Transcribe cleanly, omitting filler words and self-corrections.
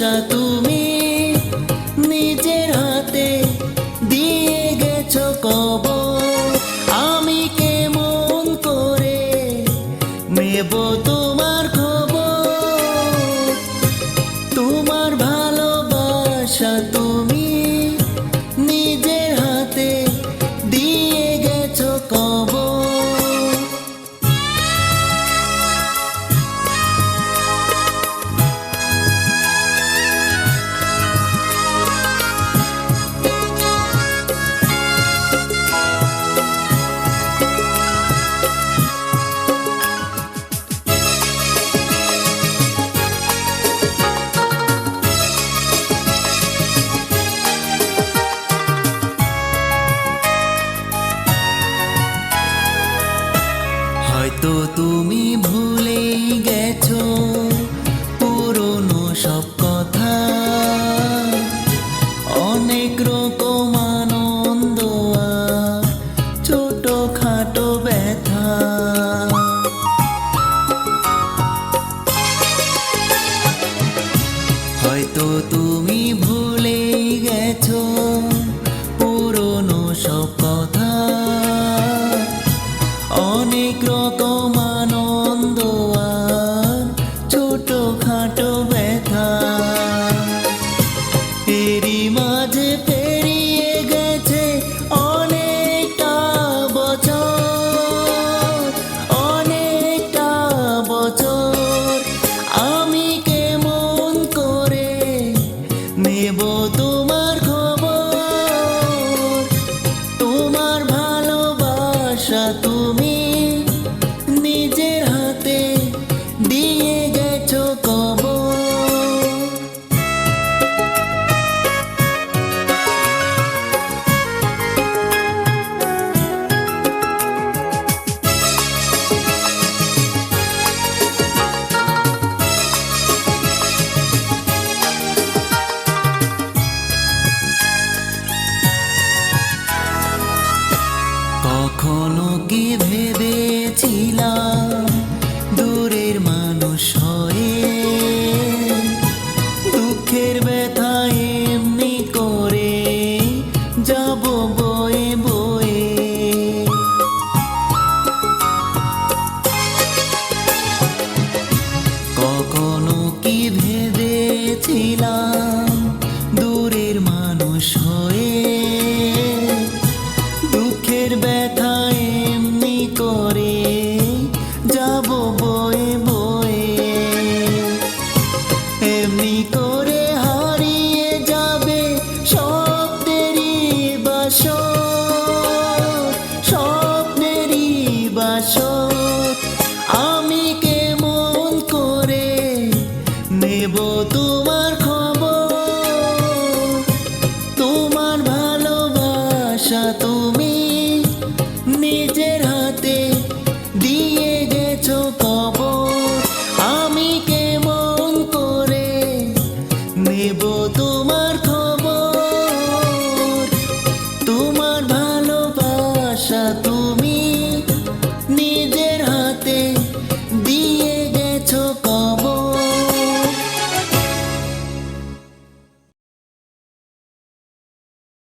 ভালোবাসা তুমি নিজের হাতে দিয়ে গেছো কবর। আমি কেমন করে নেব তোমার খবর? তোমার ভালোবাসা তুমি নিজের হাতে দিয়ে গেছো কবর। হয়তো তুমি ভুলেই গেছো পুরনো সব কথা, অনেক রকম আনন্দ আর ছোটখাটো ব্যথা। হয়তো তুমি ভুলেই গেছো পুরনো সব কথা, অনেক রকম আনন্দ আর ছোটখাটো ব্যথা। এরই মাঝে পেরিয়ে গেছে অনেকটা বছর, অনেকটা বছর। আমি কেমন করে নেব তোমার খবর? তোমার ভালোবাসা তুমি নিজের হাতে দিয়ে গেছো কবর। কখনো কি ভেবেছিলাম দূরের মানুষ হয়ে দুঃখের ব্যথা এমনি করে যাব বয়ে বয়ে? কখনো কি ভেবেছিলাম দূরের মানুষ হয়ে দুঃখের ব্যথা এমনি করে যাব বয়ে বয়ে? এমনি করে হারিয়ে যাবে স্বপ্নেরই বাসর, স্বপ্নেরই বাসর। আমি কেমন করে নেব তোমার খবর? তোমার ভালোবাসা তুমি নিজের হাতে দিয়ে গেছো কবর। আমি কেমন করে নেব তোমার খবর? তোমার ভালোবাসা তুমি